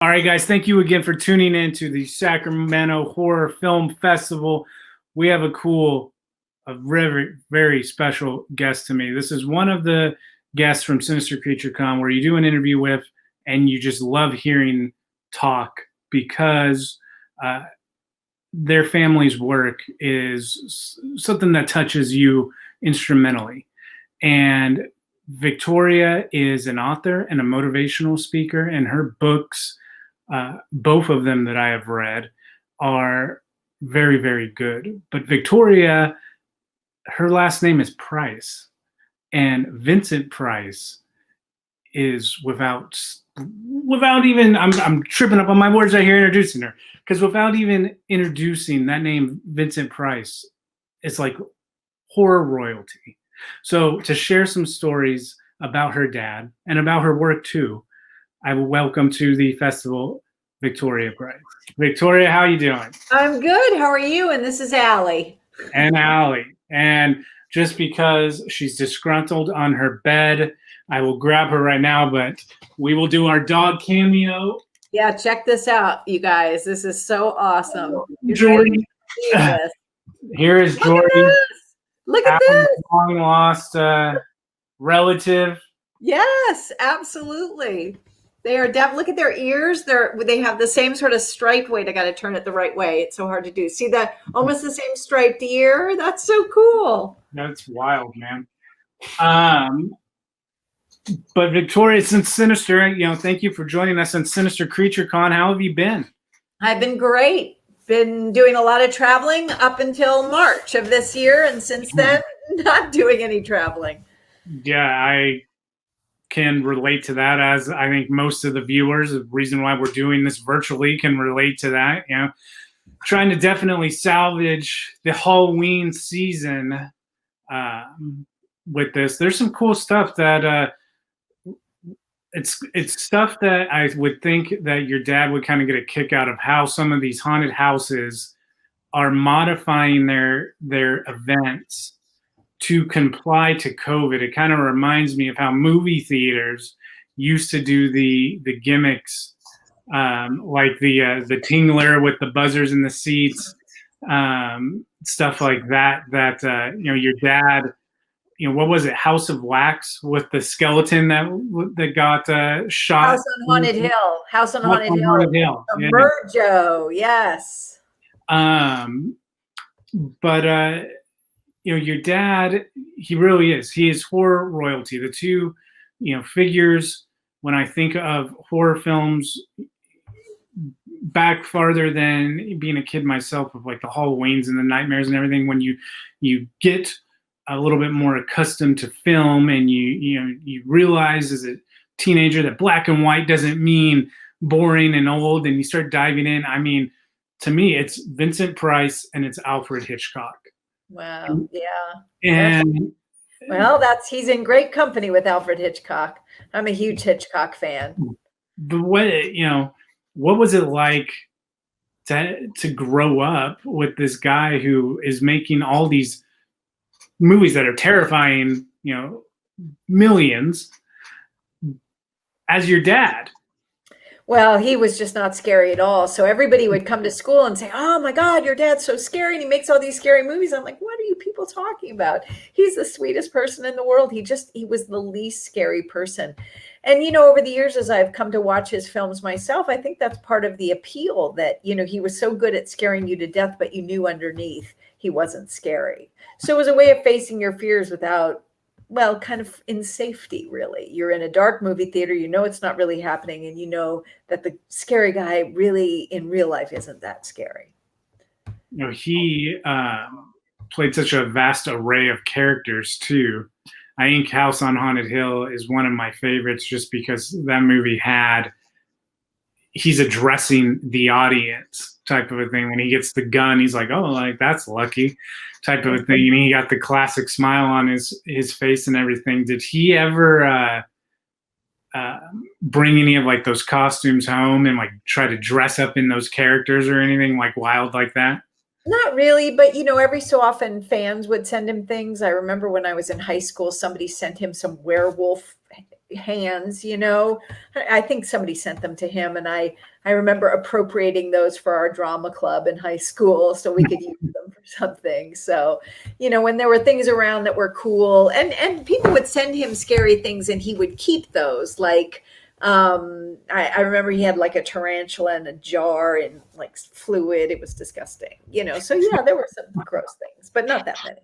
All right, guys, thank you again for tuning in to the Sacramento Horror Film Festival. We have a very, very special guest to me. This is one of the guests from Sinister Creature Con where you do an interview with and you just love hearing talk because their family's work is something that touches you instrumentally. And Victoria is an author and a motivational speaker, and her books, both of them that I have read, are very, very good. But Victoria, her last name is Price, and Vincent Price is without even I'm tripping up on my words right here introducing her, because without even introducing that name, Vincent Price, it's like horror royalty. So to share some stories about her dad and about her work too, I will welcome to the festival Victoria Price. Victoria, how are you doing? I'm good. How are you? And this is Allie. And Allie. And just because she's disgruntled on her bed, I will grab her right now, but we will do our dog cameo. Yeah, check this out, you guys. This is so awesome. Jordy. Here is Jordy. Look at this. Long lost relative. Yes, absolutely. They are look at their ears. They have the same sort of stripe. Wait, I got to turn it the right way. It's so hard to do. See that almost the same striped ear? That's so cool. That's wild, man. But Victoria, since Sinister, thank you for joining us on Sinister Creature Con. How have you been? I've been great. Been doing a lot of traveling up until March of this year, and since then, not doing any traveling. Yeah, I can relate to that, as I think most of the viewers, the reason why we're doing this virtually, can relate to that. Trying to definitely salvage the Halloween season with this. There's some cool stuff that it's stuff that I would think that your dad would kind of get a kick out of, how some of these haunted houses are modifying their events to comply to COVID. It kind of reminds me of how movie theaters used to do the gimmicks, like the tingler with the buzzers in the seats, stuff like that. Your dad, what was it? House of Wax with the skeleton that got shot. House on Haunted Hill. House on Haunted Hill. Virgo, yes. But your dad, he really is. He is horror royalty. The two, figures, when I think of horror films back farther than being a kid myself, of like the Halloweens and the nightmares and everything, when you get a little bit more accustomed to film, and you realize as a teenager that black and white doesn't mean boring and old, and you start diving in. I mean, to me, it's Vincent Price and it's Alfred Hitchcock. Wow. Yeah. And well, he's in great company with Alfred Hitchcock. I'm a huge Hitchcock fan. But what was it like to grow up with this guy who is making all these movies that are terrifying, millions, as your dad? Well, he was just not scary at all. So everybody would come to school and say, "Oh my God, your dad's so scary, and he makes all these scary movies." I'm like, "What are you people talking about? He's the sweetest person in the world. He was the least scary person." And, over the years, as I've come to watch his films myself, I think that's part of the appeal, that, he was so good at scaring you to death, but you knew underneath he wasn't scary. So it was a way of facing your fears without, kind of in safety, really. You're in a dark movie theater, it's not really happening, and you know that the scary guy really, in real life, isn't that scary. He played such a vast array of characters, too. I think House on Haunted Hill is one of my favorites, just because that movie he's addressing the audience type of a thing. When he gets the gun, he's like, "Oh, like, that's lucky," type of a thing. And he got the classic smile on his face and everything. Did he ever bring any of like those costumes home and like try to dress up in those characters or anything like wild like that? Not really, but every so often fans would send him things. I remember when I was in high school, somebody sent him some werewolf hands, you know. I think somebody sent them to him, and I remember appropriating those for our drama club in high school so we could use them for something. So, you know, when there were things around that were cool, and people would send him scary things and he would keep those. Like I remember he had like a tarantula in a jar in like fluid. It was disgusting, you know. So yeah, there were some gross things, but not that many.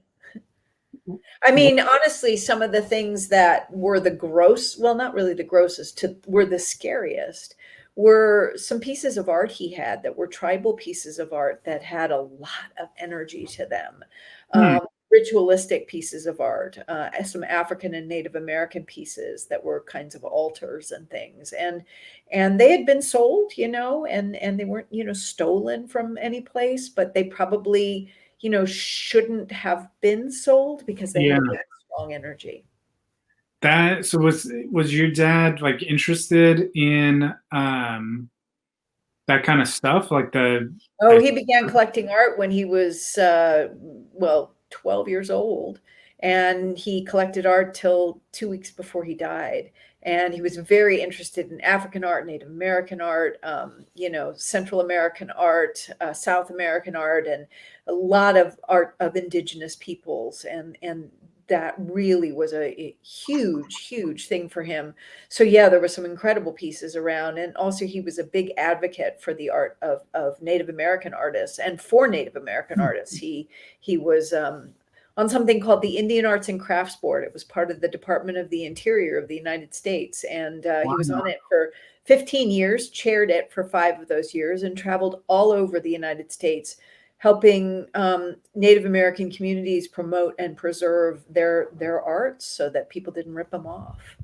I mean, honestly, some of the things that were the gross, well, not really the grossest, were the scariest, were some pieces of art he had that were tribal pieces of art that had a lot of energy to them. Hmm. Ritualistic pieces of art, some African and Native American pieces that were kinds of altars and things, and they had been sold, you know, and they weren't, you know, stolen from any place, but they probably, you know, shouldn't have been sold because they had Yeah. a very strong energy. That so was your dad like interested in that kind of stuff, like Oh, the he began collecting art when he was, well, 12 years old. And he collected art till 2 weeks before he died. And he was very interested in African art, Native American art, you know, Central American art, South American art, and a lot of art of indigenous peoples. And that really was a huge, huge thing for him. So yeah, there were some incredible pieces around, and also he was a big advocate for the art of Native American artists and for Native American artists. He was on something called the Indian Arts and Crafts Board. It was part of the Department of the Interior of the United States, and he was wow. on it for 15 years, chaired it for 5 of those years, and traveled all over the United States, helping Native American communities promote and preserve their arts so that people didn't rip them off.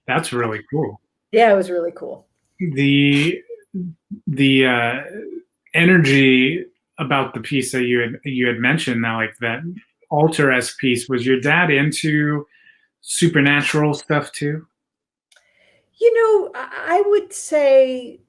That's really cool. Yeah, it was really cool. The the energy about the piece that you had mentioned now, like that altar-esque piece, was your dad into supernatural stuff too? You know, I would say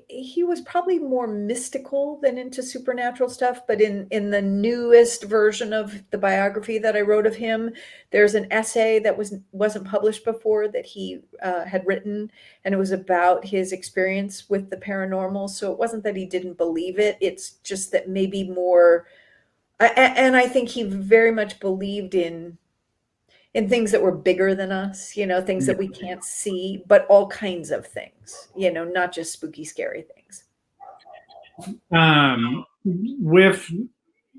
he was probably more mystical than into supernatural stuff, but in the newest version of the biography that I wrote of him, there's an essay that wasn't published before that he had written, and it was about his experience with the paranormal. So it wasn't that he didn't believe it; it's just that maybe more. And I think he very much believed in things that were bigger than us, you know, things Yeah. that we can't see, but all kinds of things, you know, not just spooky, scary things. With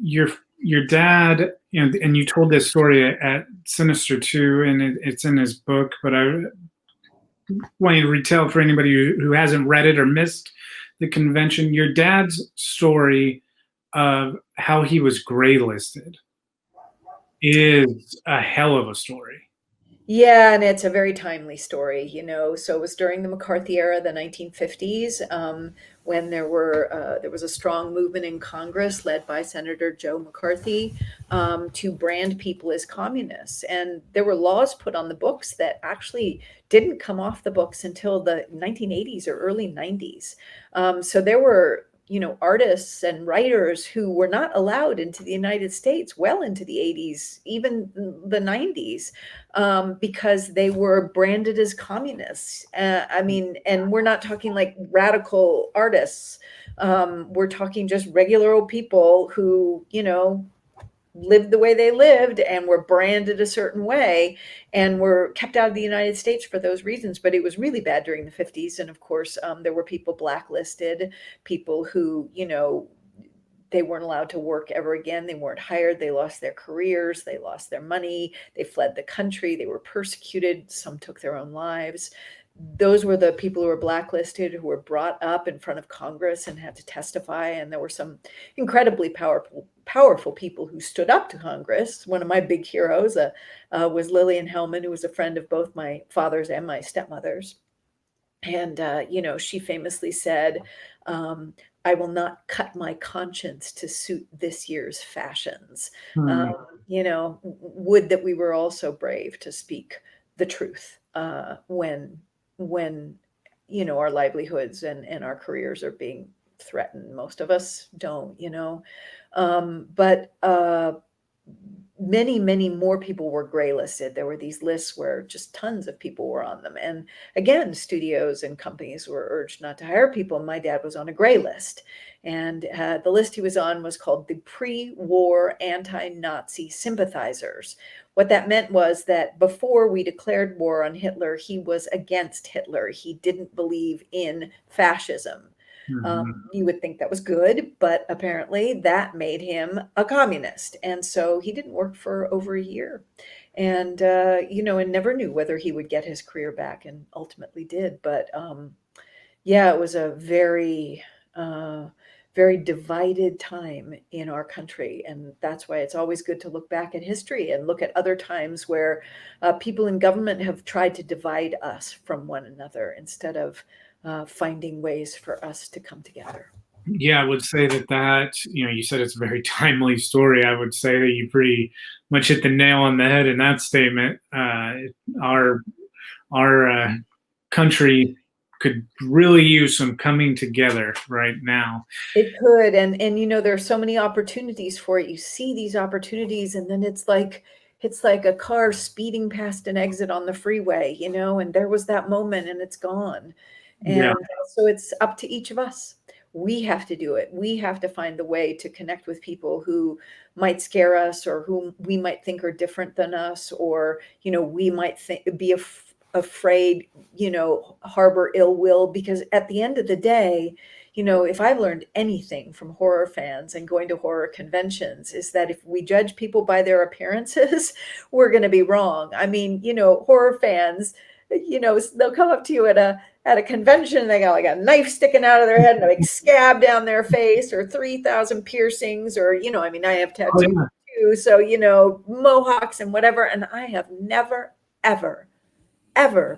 your dad, and you told this story at Sinister too, and it's in his book, but I want you to retell for anybody who hasn't read it or missed the convention. Your dad's story of how he was gray listed is a hell of a story. Yeah, and it's a very timely story, you know. So it was during the McCarthy era, the 1950s, when there was a strong movement in Congress led by Senator Joe McCarthy to brand people as communists, and there were laws put on the books that actually didn't come off the books until the 1980s or early 90s. So there were, you know, artists and writers who were not allowed into the United States well into the 80s, even the 90s, because they were branded as communists. I mean, and we're not talking like radical artists. We're talking just regular old people who, you know, lived the way they lived and were branded a certain way and were kept out of the United States for those reasons. But it was really bad during the 50s. And of course, there were people blacklisted, people who, you know, they weren't allowed to work ever again. They weren't hired. They lost their careers. They lost their money. They fled the country. They were persecuted. Some took their own lives. Those were the people who were blacklisted, who were brought up in front of Congress and had to testify. And there were some incredibly powerful people who stood up to Congress. One of my big heroes was Lillian Hellman, who was a friend of both my father's and my stepmother's. And, you know, she famously said, I will not cut my conscience to suit this year's fashions. Hmm. You know, would that we were also brave to speak the truth when, you know, our livelihoods and our careers are being threatened. Most of us don't, you know. But many, many more people were gray listed. There were these lists where just tons of people were on them. And again, studios and companies were urged not to hire people. My dad was on a gray list. And the list he was on was called the pre-war anti-Nazi sympathizers. What that meant was that before we declared war on Hitler, he was against Hitler. He didn't believe in fascism. Mhm. You would think that was good, but apparently that made him a communist. And so he didn't work for over a year. And, and never knew whether he would get his career back, and ultimately did. But yeah, it was a very, very divided time in our country. And that's why it's always good to look back at history and look at other times where people in government have tried to divide us from one another instead of finding ways for us to come together. Yeah, I would say that, you said it's a very timely story. I would say that you pretty much hit the nail on the head in that statement. Our our country could really use some coming together right now. It could, and there are so many opportunities for it. You see these opportunities, and then it's like a car speeding past an exit on the freeway, and there was that moment, and it's gone. Yeah. And so it's up to each of us. We have to do it. We have to find the way to connect with people who might scare us, or whom we might think are different than us, or we might be afraid, harbor ill will, because at the end of the day, if I've learned anything from horror fans and going to horror conventions, is that if we judge people by their appearances, we're going to be wrong. I mean, horror fans, they'll come up to you at a convention, and they got like a knife sticking out of their head and a big scab down their face, or 3,000 piercings, or I mean, I have Oh, tattoos yeah. too, so mohawks and whatever, and I have never, ever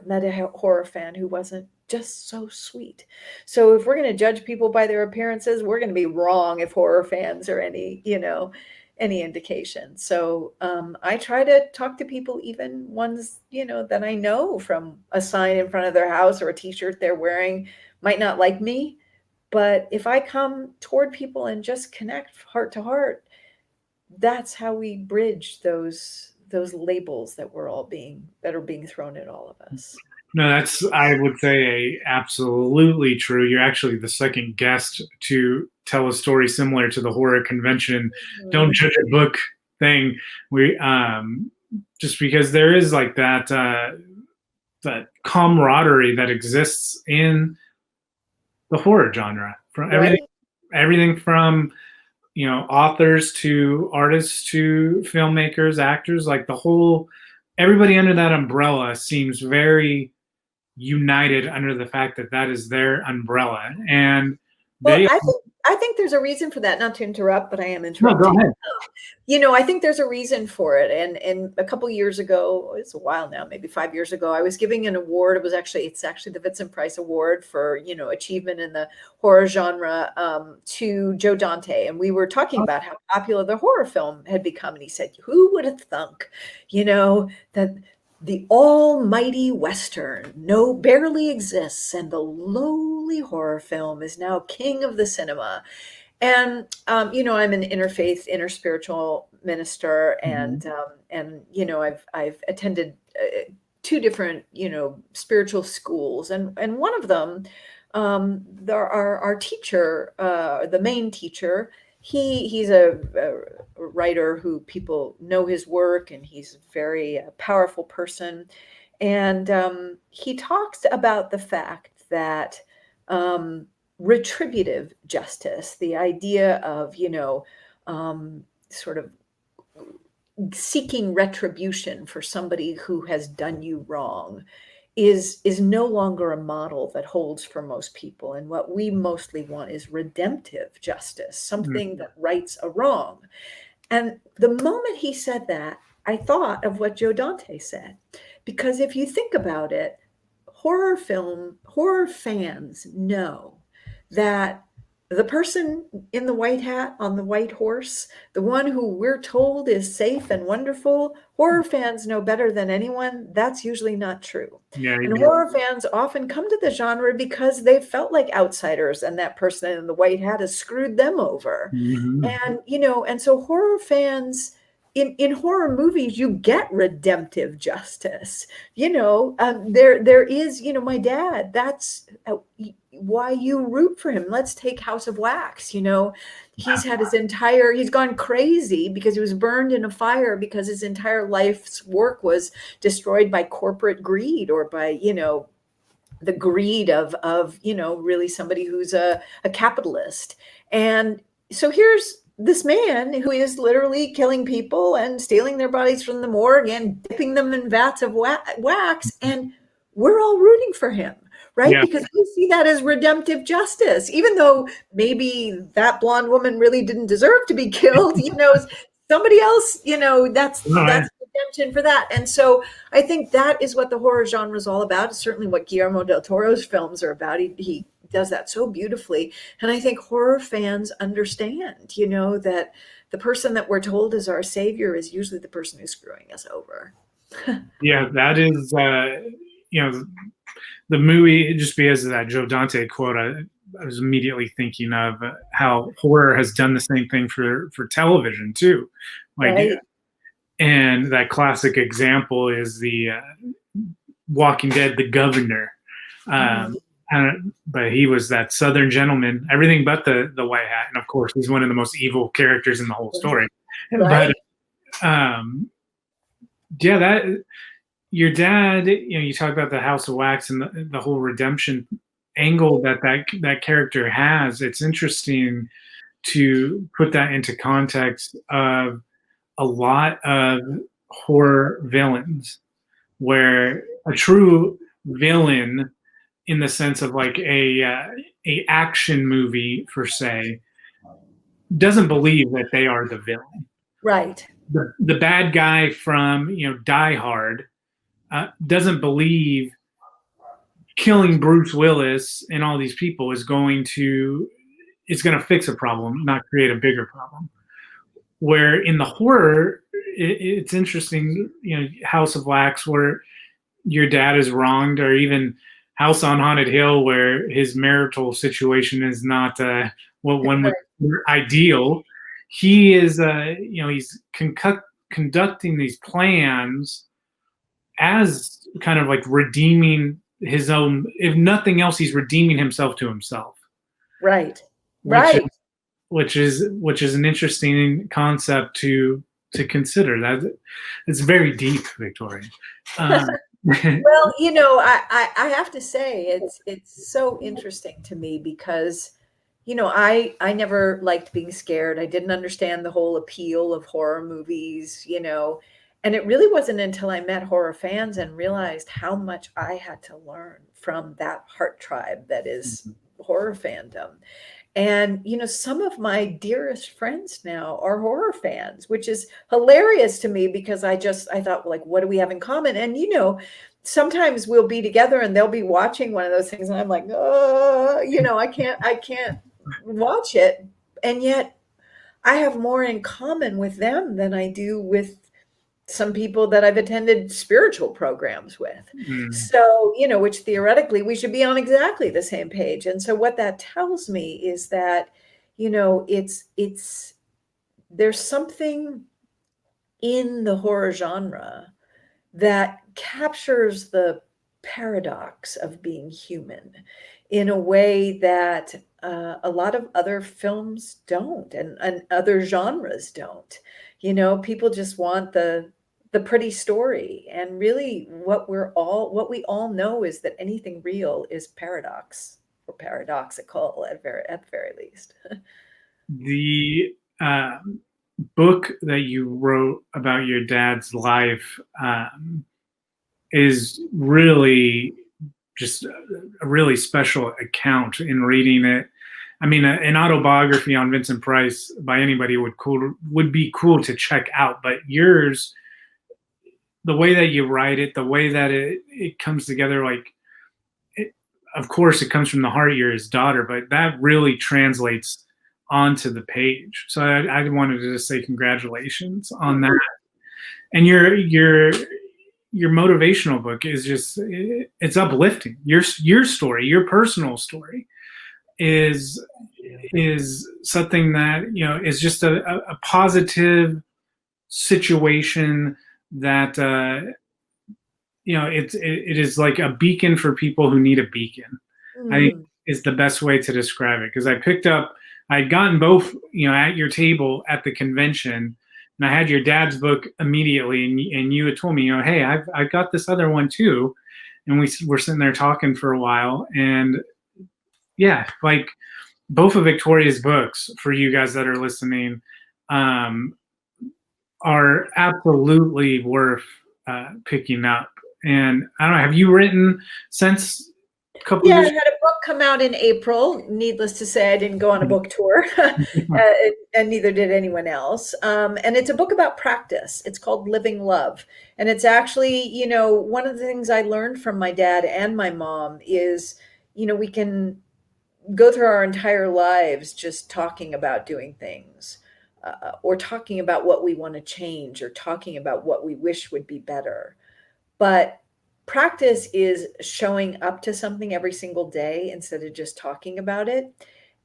met a horror fan who wasn't just so sweet. So if we're going to judge people by their appearances, we're going to be wrong if horror fans are any indication. So I try to talk to people, even ones, that I know from a sign in front of their house or a t-shirt they're wearing, might not like me. But if I come toward people and just connect heart to heart, that's how we bridge those labels that are being thrown at all of us. No, that's, I would say, absolutely true. You're actually the second guest to tell a story similar to the horror convention Mhm. don't judge a book thing. We just because there is like that camaraderie that exists in the horror genre, from everything Right? everything from authors to artists to filmmakers, actors, like the whole everybody under that umbrella seems very united under the fact that that is their umbrella, and Well, they I think there's a reason for that. Not to interrupt, but I am no, go interrupting. ahead. I think there's a reason for it. And a couple years ago, it's a while now, maybe 5 years ago, I was giving an award. It's actually the Vincent Prize Award for, achievement in the horror genre, to Joe Dante. And we were talking about how popular the horror film had become. And he said, who would have thunk, that the almighty Western barely exists, and the lowly horror film is now king of the cinema. And I'm an interfaith, interspiritual minister, Mhm. and I've attended two different spiritual schools, and one of them, there our teacher, the main teacher, he's a writer who people know his work, and he's a very powerful person, and he talks about the fact that retributive justice, the idea of, sort of seeking retribution for somebody who has done you wrong, is no longer a model that holds for most people. And what we mostly want is redemptive justice, Mm. something that rights a wrong. And the moment he said that, I thought of what Joe Dante said. Because if you think about it, horror fans know that the person in the white hat on the white horse, the one who we're told is safe and wonderful, horror fans know better than anyone that's usually not true. Yeah, And horror fans often come to the genre because they felt like outsiders, and that person in the white hat has screwed them over. mhm. And so horror fans in horror movies, you get redemptive justice. There is, my dad. That's why you root for him. Let's take House of Wax. He's gone crazy because he was burned in a fire because his entire life's work was destroyed by corporate greed, or by, the greed of really somebody who's a capitalist. And so here's this man who is literally killing people and stealing their bodies from the morgue and dipping them in vats of wax, and we're all rooting for him, right? Yeah. Because we see that as redemptive justice, even though maybe that blonde woman really didn't deserve to be killed. Somebody else, that's redemption for that. And so I think that is what the horror genre is all about. It's certainly what Guillermo del Toro's films are about. He does that so beautifully. And I think horror fans understand, that the person that we're told is our savior is usually the person who's screwing us over. Yeah, that is, the movie, just because of that Joe Dante quote, I was immediately thinking of how horror has done the same thing for television too. Like, right. And that classic example is the Walking Dead, the governor. But he was that Southern gentleman, everything but the white hat. And of course, he's one of the most evil characters in the whole story. Right. But that your dad, you talk about the House of Wax and the whole redemption angle that character has. It's interesting to put that into context of a lot of horror villains, where a true villain, in the sense of like a action movie per se, doesn't believe that they are the villain. Right. The bad guy from Die Hard doesn't believe killing Bruce Willis and all these people is going to fix a problem, not create a bigger problem. Where in the horror, it's interesting, House of Wax, where your dad is wronged, or even House on Haunted Hill, where his marital situation is not what one would consider ideal. He is, he's conducting these plans as kind of like redeeming his own. If nothing else, he's redeeming himself to himself. Right. Right. Which is an interesting concept to consider. That it's very deep, Victoria. Well, I have to say it's so interesting to me because, I never liked being scared. I didn't understand the whole appeal of horror movies, and it really wasn't until I met horror fans and realized how much I had to learn from that heart tribe that is horror fandom. And, some of my dearest friends now are horror fans, which is hilarious to me because I thought, well, like, what do we have in common? And, sometimes we'll be together and they'll be watching one of those things. And I'm like, oh, I can't watch it. And yet I have more in common with them than I do with some people that I've attended spiritual programs with. So, which theoretically we should be on exactly the same page. And so what that tells me is that, there's something in the horror genre that captures the paradox of being human in a way that a lot of other films don't, and other genres don't. People just want the pretty story, and really what we all know is that anything real is paradox, or paradoxical at the very least. The book that you wrote about your dad's life is really just a really special account. In reading it, I mean, an autobiography on Vincent Price by anybody would be cool to check out, but yours, the way that you write it, the way that it comes together, of course it comes from the heart. You're his daughter, but that really translates onto the page. So I wanted to just say congratulations on that. And your motivational book is just, it's uplifting. Your story, your personal story is something that, is just a positive situation that it is like a beacon for people who need a beacon. I think Mm. is the best way to describe it, because I'd gotten both, at your table at the convention, and I had your dad's book immediately, and you had told me, hey, I've got this other one too, and we were sitting there talking for a while, and yeah, like both of Victoria's books, for you guys that are listening, um, are absolutely worth picking up. And I don't know, have you written since a couple Yeah, I years? had a book come out in April. Needless to say, I didn't go on a book tour, and neither did anyone else. And it's a book about practice. It's called Living Love. And it's actually, one of the things I learned from my dad and my mom is, we can go through our entire lives just talking about doing things, or talking about what we want to change, or talking about what we wish would be better. But practice is showing up to something every single day instead of just talking about it.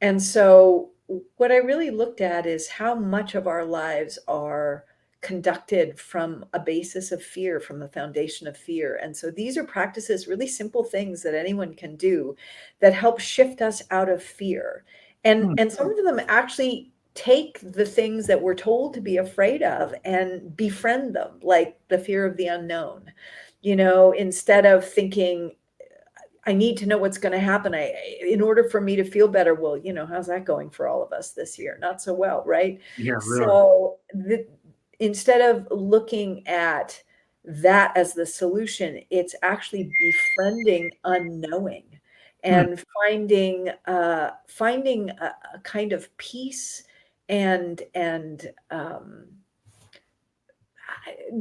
And so, what I really looked at is how much of our lives are conducted from a basis of fear, from a foundation of fear. And so, these are practices, really simple things that anyone can do that help shift us out of fear. And some of them actually take the things that we're told to be afraid of and befriend them, like the fear of the unknown. Instead of thinking, I need to know what's going to happen, in order for me to feel better. Well, how's that going for all of us this year? Not so well, right? Yeah, really. So instead of looking at that as the solution, it's actually befriending unknowing, Hmm. and finding a kind of peace and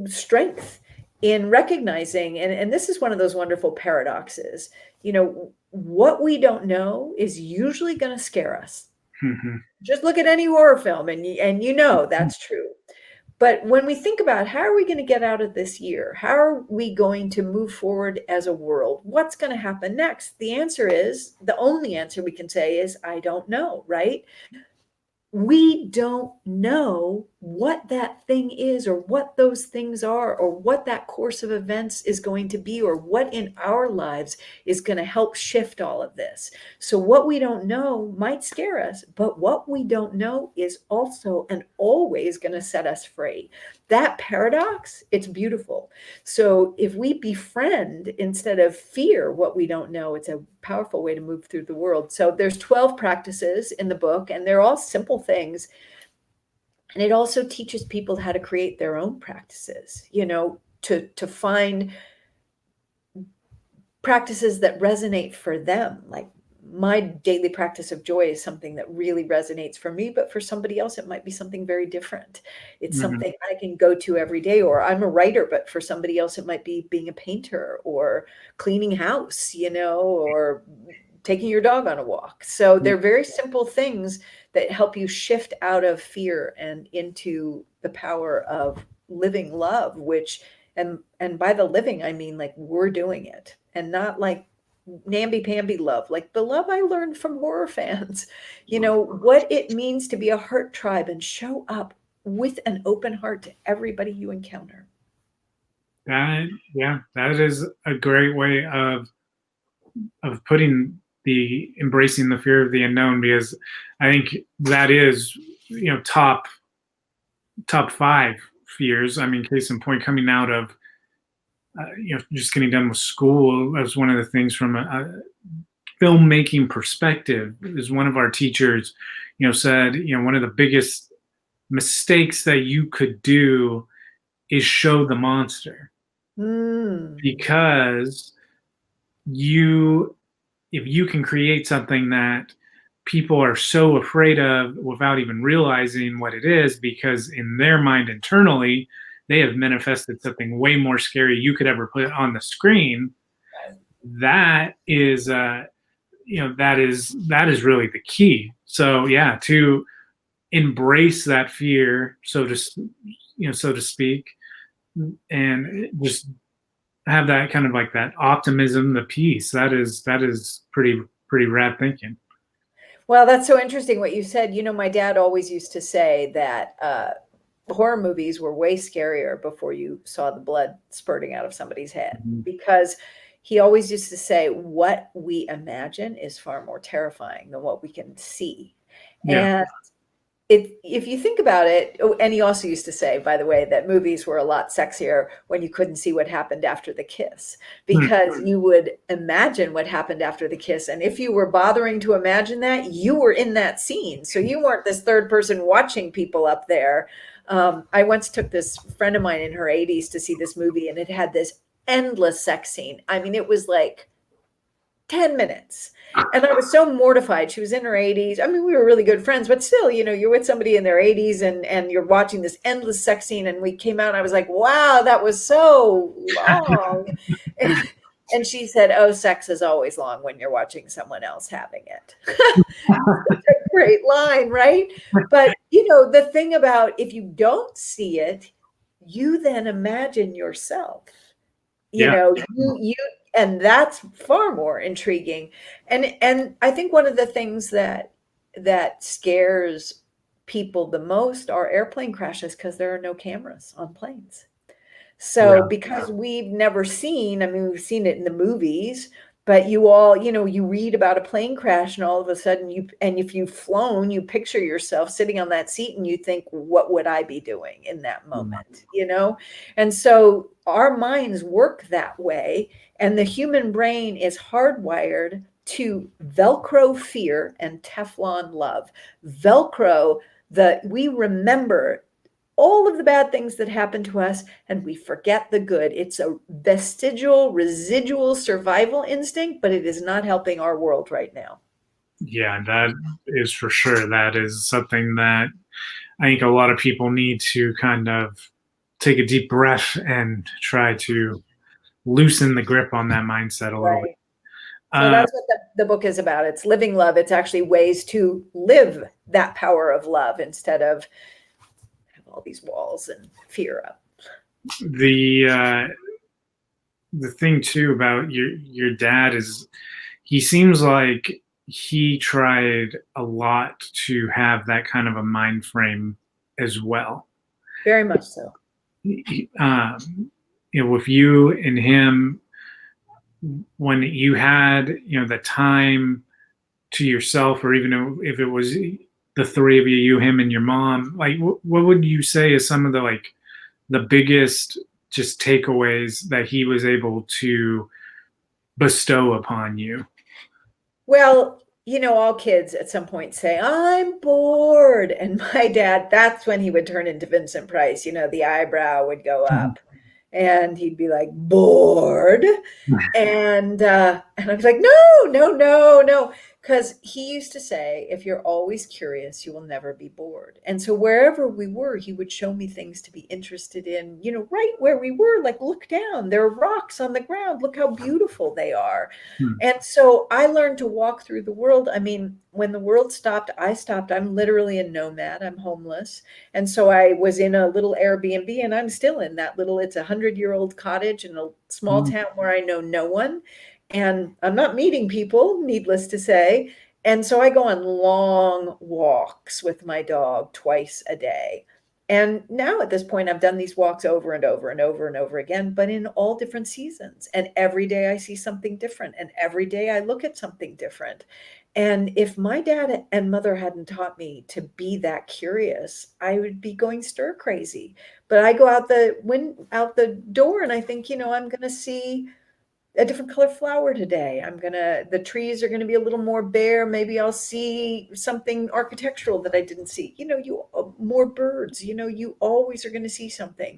strength in recognizing, and this is one of those wonderful paradoxes. What we don't know is usually going to scare us. Mhm. Just look at any horror film, and that's true. But when we think about how are we going to get out of this year, how are we going to move forward as a world, what's going to happen next, the only answer we can say is, I don't know, right? We don't know what that thing is, or what those things are, or what that course of events is going to be, or what in our lives is going to help shift all of this. So what we don't know might scare us, but what we don't know is also and always going to set us free. That paradox, it's beautiful. So if we befriend instead of fear what we don't know, it's a powerful way to move through the world. So there's 12 practices in the book, and they're all simple things. And it also teaches people how to create their own practices, to find practices that resonate for them. Like, my daily practice of joy is something that really resonates for me, but for somebody else, it might be something very different. It's Mhm. something I can go to every day, or I'm a writer, but for somebody else, it might be being a painter, or cleaning house, or taking your dog on a walk. So Yeah. they're very simple things that help you shift out of fear and into the power of living love, which, and by the living, I mean, like, we're doing it, and not like namby-pamby love, like the love I learned from horror fans. What it means to be a heart tribe and show up with an open heart to everybody you encounter. Yeah, that is a great way of putting the embracing the fear of the unknown, because I think that is, top five fears. I mean, case in point, coming out of just getting done with school, as one of the things from a filmmaking perspective, is one of our teachers, said, one of the biggest mistakes that you could do is show the monster, Mm. because you if you can create something that people are so afraid of without even realizing what it is, because in their mind internally they have manifested something way more scary you could ever put on the screen, that is that is really the key. So yeah, to embrace that fear, so to speak, and just have that kind of like that optimism, the peace. That is pretty rad thinking. Well, that's so interesting what you said. My dad always used to say that horror movies were way scarier before you saw the blood spurting out of somebody's head, Mhm. because he always used to say, what we imagine is far more terrifying than what we can see. Yeah. And if you think about it, oh, and he also used to say, by the way, that movies were a lot sexier when you couldn't see what happened after the kiss, Hmm. because you would imagine what happened after the kiss. And if you were bothering to imagine that, you were in that scene. So you weren't this third person watching people up there. I once took this friend of mine in her 80s to see this movie, and it had this endless sex scene. I mean, it was like 10 minutes. And I was so mortified. She was in her 80s. I mean, we were really good friends, but still, you're with somebody in their 80s, and you're watching this endless sex scene. And we came out, and I was like, wow, that was so long. And, and she said, oh, sex is always long when you're watching someone else having it. A great line, right? But, the thing about, if you don't see it, you then imagine yourself, Yeah. you and that's far more intriguing. And I think one of the things that scares people the most are airplane crashes, because there are no cameras on planes. So Yeah. because we've never seen, I mean, we've seen it in the movies, but you all, you read about a plane crash, and all of a sudden and if you've flown, you picture yourself sitting on that seat, and you think, what would I be doing in that moment? And so our minds work that way, and the human brain is hardwired to Velcro fear and Teflon love. Velcro, we remember all of the bad things that happen to us, and we forget the good. It's a vestigial, residual survival instinct, but it is not helping our world right now. Yeah, that is for sure. That is something that I think a lot of people need to kind of take a deep breath and try to loosen the grip on that mindset a little bit. Right. So Uh, that's what the book is about. It's living love. It's actually ways to live that power of love instead of have all these walls and fear up. the the thing too about your dad is he seems like he tried a lot to have that kind of a mind frame as well. Very much so. With you and him, when you had the time to yourself, or even if it was the three of you, him and your mom, like what would you say is some of the biggest just takeaways that he was able to bestow upon you? Well, all kids at some point say, I'm bored. And my dad, that's when he would turn into Vincent Price. The eyebrow would go up, and he'd be like, bored. And I was like, no, no, no, no. Because he used to say, if you're always curious, you will never be bored. And so wherever we were, he would show me things to be interested in, right where we were, like, look down, there are rocks on the ground. Look how beautiful they are. Hmm. And so I learned to walk through the world. I mean, when the world stopped, I stopped. I'm literally a nomad. I'm homeless. And so I was in a little Airbnb, and I'm still in that little, it's 100-year-old cottage in a small Hmm. town where I know no one. And I'm not meeting people, needless to say. And so I go on long walks with my dog twice a day. And now at this point, I've done these walks over and over and over and over again, but in all different seasons. And every day I see something different. And every day I look at something different. And if my dad and mother hadn't taught me to be that curious, I would be going stir crazy. But I go out the door, and I think, I'm going to see a different color flower today. The trees are gonna be a little more bare. Maybe I'll see something architectural that I didn't see. More birds. You always are gonna see something.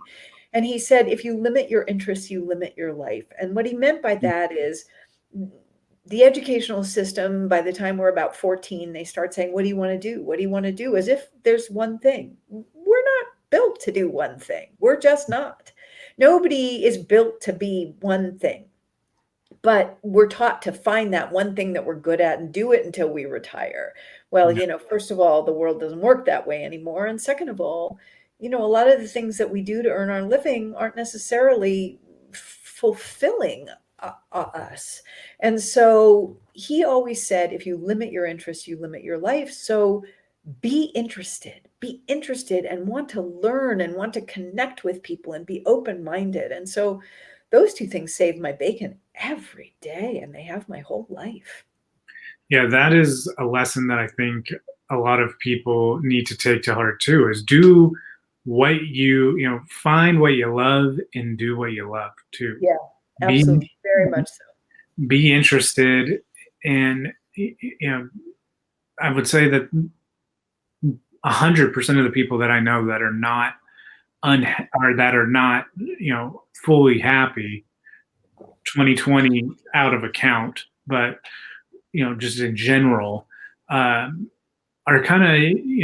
And he said, if you limit your interests, you limit your life. And what he meant by that is, the educational system, by the time we're about 14, they start saying, what do you want to do? What do you want to do? As if there's one thing. We're not built to do one thing. We're just not. Nobody is built to be one thing, but we're taught to find that one thing that we're good at and do it until we retire. Well, Yeah. first of all, the world doesn't work that way anymore. And second of all, a lot of the things that we do to earn our living aren't necessarily fulfilling us. And so he always said, if you limit your interests, you limit your life. So be interested and want to learn and want to connect with people and be open-minded. And so those two things save my bacon every day, and they have my whole life. Yeah, that is a lesson that I think a lot of people need to take to heart too, is do what find what you love and do what you love too. Yeah, Be absolutely. Very much so. be interested in, I would say that 100% of the people that I know that are not or that are not, fully happy, 2020 out of account, but just in general, um, are kind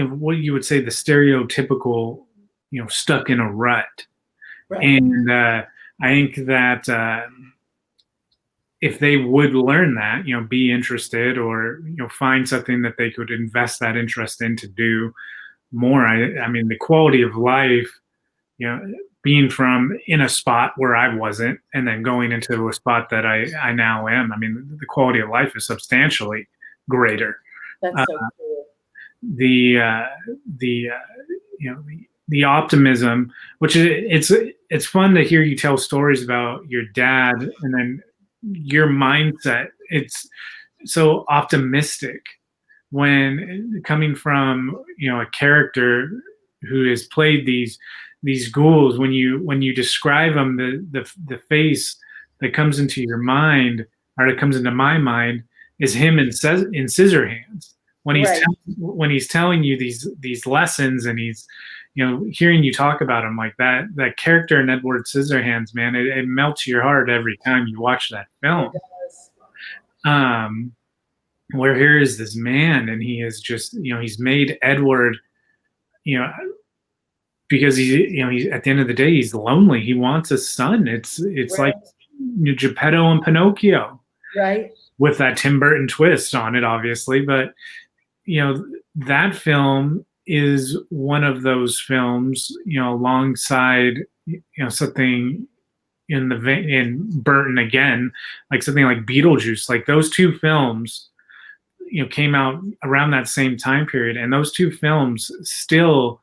of, what you would say the stereotypical, stuck in a rut. Right. And I think that if they would learn that, be interested, or find something that they could invest that interest in to do more. I mean, the quality of life, you know, being from in a spot where I wasn't, and then going into a spot that I now am. I mean, the quality of life is substantially greater. That's Uh, so cool. the the the optimism, which it's fun to hear you tell stories about your dad, and then your mindset. It's so optimistic when coming from a character who has played these ghouls. When you describe them, the face that comes into your mind, or that comes into my mind, is him in scissor hands when Right. when he's telling you these lessons, and he's hearing you talk about him like that character in Edward Scissorhands, man, it melts your heart every time you watch that It film. does. um where here is this man, and he is just he's made Edward, you know because he's at the end of the day, he's lonely. He wants a son. It's like Right. Geppetto and Pinocchio, Right. with that Tim Burton twist on it, obviously. But that film is one of those films, alongside something in Burton again, like something like Beetlejuice. Like those two films, came out around that same time period, and those two films still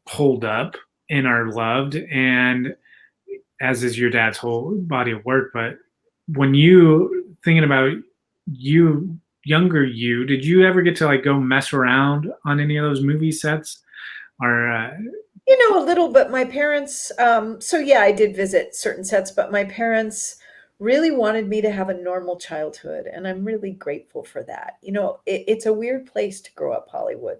hold up and are loved, and as is your dad's whole body of work. But when you thinking about you younger you, did you ever get to like go mess around on any of those movie sets, or A little bit. My parents, so yeah, I did visit certain sets, but my parents really wanted me to have a normal childhood, and I'm really grateful for that. It's a weird place to grow up, Hollywood.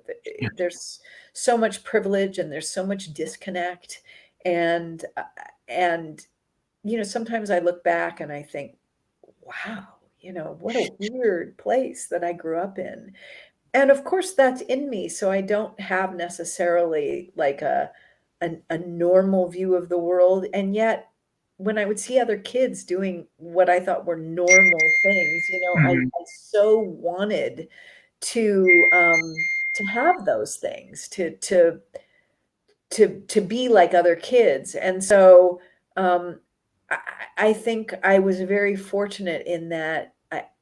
There's so much privilege and there's so much disconnect, and and sometimes I look back and I think, wow, what a weird place that I grew up in. And of course, that's in me, so I don't have necessarily like a normal view of the world, and yet, when I would see other kids doing what I thought were normal things, Mhm. I so wanted to have those things, to be like other kids. And so, um, I I think I was very fortunate in that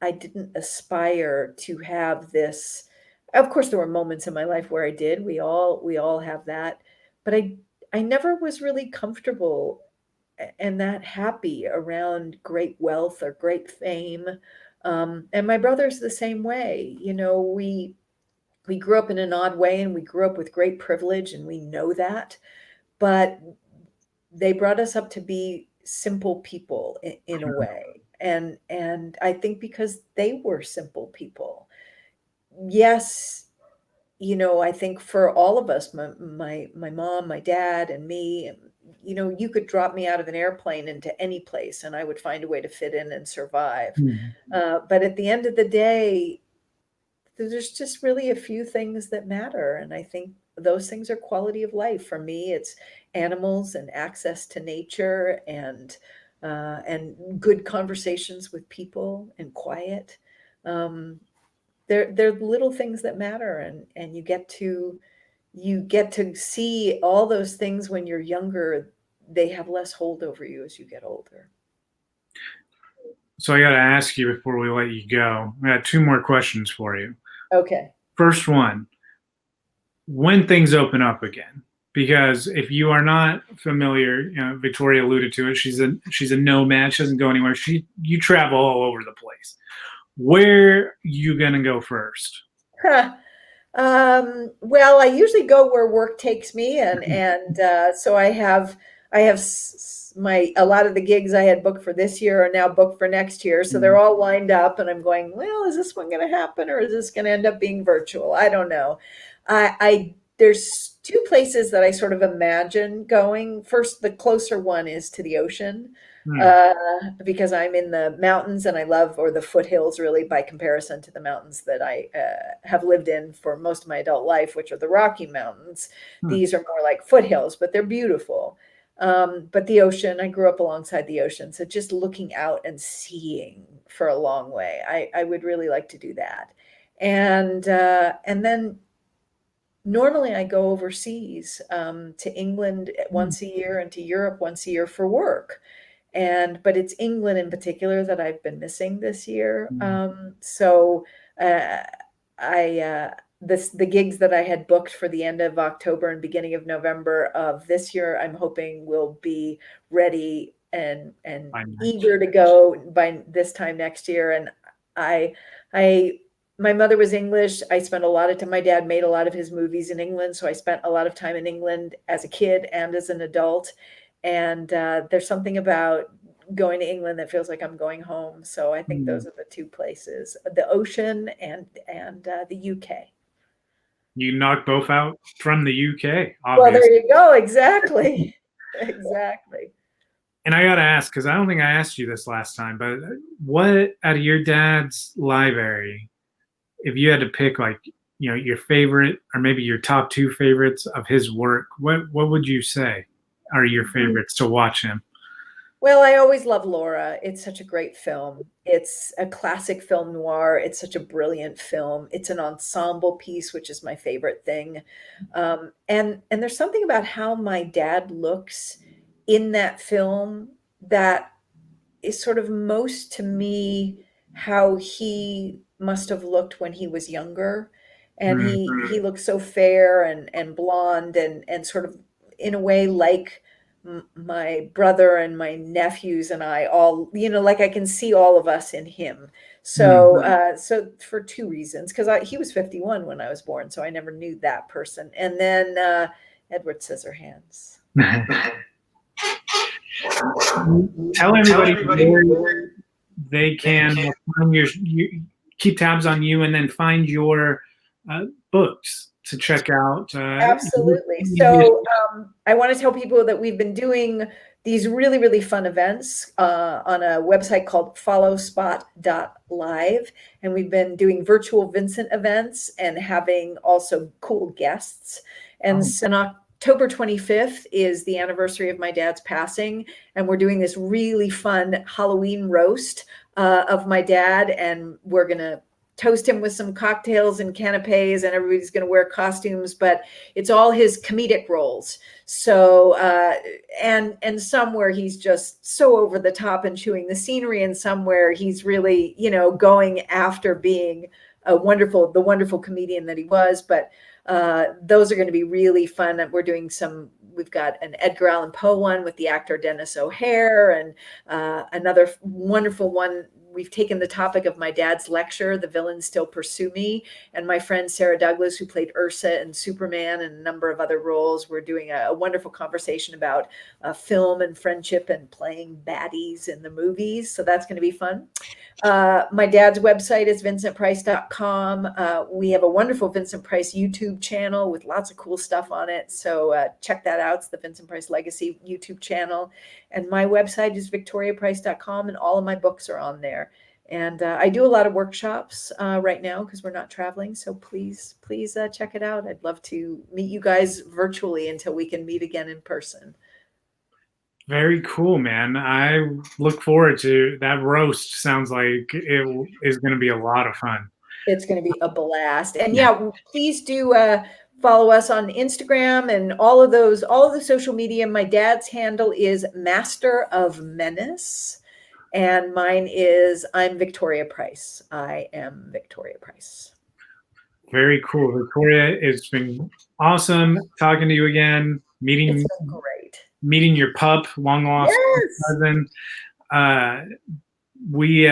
I didn't aspire to have this. Of course, there were moments in my life where I did. We all have that, but I never was really comfortable and that happy around great wealth or great fame. And my brother's the same way. We grew up in an odd way, and we grew up with great privilege, and we know that, but they brought us up to be simple people in a way. And I think because they were simple people. Yes, I think for all of us, my mom, my dad, and me, you could drop me out of an airplane into any place and I would find a way to fit in and survive. Mhm. But at the end of the day, there's just really a few things that matter, and I think those things are quality of life. For me, it's animals and access to nature, and good conversations with people and quiet. Um, they're little things that matter, and you get to see all those things when you're younger. They have less hold over you as you get older. So I got to ask you before we let you go. I got two more questions for you. Okay. First one: when things open up again. Because if you are not familiar, Victoria alluded to it. She's a nomad. She doesn't go anywhere. You travel all over the place. Where you gonna go first? Well, I usually go where work takes me, and so my a lot of the gigs I had booked for this year are now booked for next year, so they're all lined up, and I'm going, well, is this one going to happen, or is this going to end up being virtual? I don't know. I there's two places that I sort of imagine going. First, the closer one is to the ocean Hmm. uh, because I'm in the mountains and I love, or the foothills really, by comparison to the mountains that I have lived in for most of my adult life, which are the Rocky Mountains. Hmm. These are more like foothills, but they're beautiful. But the ocean, I grew up alongside the ocean. So just looking out and seeing for a long way, I would really like to do that. And then normally I go overseas to England Hmm. once a year and to Europe once a year for work. But it's England in particular that I've been missing this year. Hmm. So uh, I the gigs that I had booked for the end of October and beginning of November of this year, I'm hoping will be ready and Fine. eager to go by this time next year. And I I my mother was English. I spent a lot of time. My dad made a lot of his movies in England, so I spent a lot of time in England as a kid and as an adult. And there's something about going to England that feels like I'm going home. So I think Hmm. those are the two places: the ocean and the UK. You knocked both out from the UK, Well, there obviously. you go. Exactly. Exactly. And I gotta ask, because I don't think I asked you this last time, but what out of your dad's library, if you had to pick like, your favorite or maybe your top two favorites of his work, what would you say are your favorites to watch him? Well, I always love Laura. It's such a great film. It's a classic film noir. It's such a brilliant film. It's an ensemble piece, which is my favorite thing. And there's something about how my dad looks in that film that is sort of most to me how he must have looked when he was younger. And Hmm. he looks so fair and blonde and sort of in a way like my brother and my nephews and I all, like I can see all of us in him. Hmm. So for two reasons, because he was 51 when I was born, so I never knew that person. And then Edward Scissorhands. Tell everybody where they can find keep tabs on you and then find your books to check out. Absolutely. So I want to tell people that we've been doing these really, really fun events on a website called followspot.live. And we've been doing virtual Vincent events and having also cool guests. And Oh, so on October 25th is the anniversary of my dad's passing. And we're doing this really fun Halloween roast of my dad. And we're going to toast him with some cocktails and canapes, and everybody's going to wear costumes, but it's all his comedic roles. So and somewhere he's just so over the top and chewing the scenery, and somewhere he's really, going after being the wonderful comedian that he was. But those are going to be really fun. We've got an Edgar Allan Poe one with the actor Dennis O'Hare, and another wonderful one. We've taken the topic of my dad's lecture, The Villains Still Pursue Me, and my friend Sarah Douglas, who played Ursa and Superman and a number of other roles. We're doing a wonderful conversation about film and friendship and playing baddies in the movies. So that's going to be fun. My dad's website is vincentprice.com. We have a wonderful Vincent Price YouTube channel with lots of cool stuff on it. So check that out. It's the Vincent Price Legacy YouTube channel. And my website is victoriaprice.com, and all of my books are on there. And I do a lot of workshops right now because we're not traveling. So please, please check it out. I'd love to meet you guys virtually until we can meet again in person. very cool, man. I look forward to that roast. Sounds like it is going to be a lot of fun. It's going to be a blast. And Yeah. yeah, please do follow us on Instagram and all of the social media. My dad's handle is Master of Menace, and mine is I'm Victoria Price. I am Victoria Price. Very cool. Victoria, it's been Awesome talking to you again. It's Meeting been great. meeting your pup, long lost Yes. cousin. Uh, we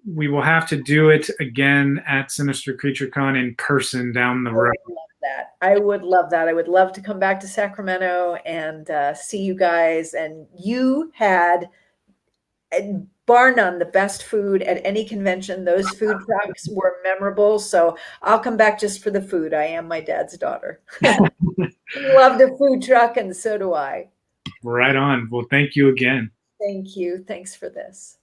we will have to do it again at Sinister Creature Con in person down the I road. would love that. I would love that. I would love to come back to Sacramento and see you guys. And you had, bar none, the best food at any convention. Those food trucks were memorable. So I'll come back just for the food. I am my dad's daughter. Loved a food truck, and so do I. Right on. Well, thank you again. Thank you. Thanks for this.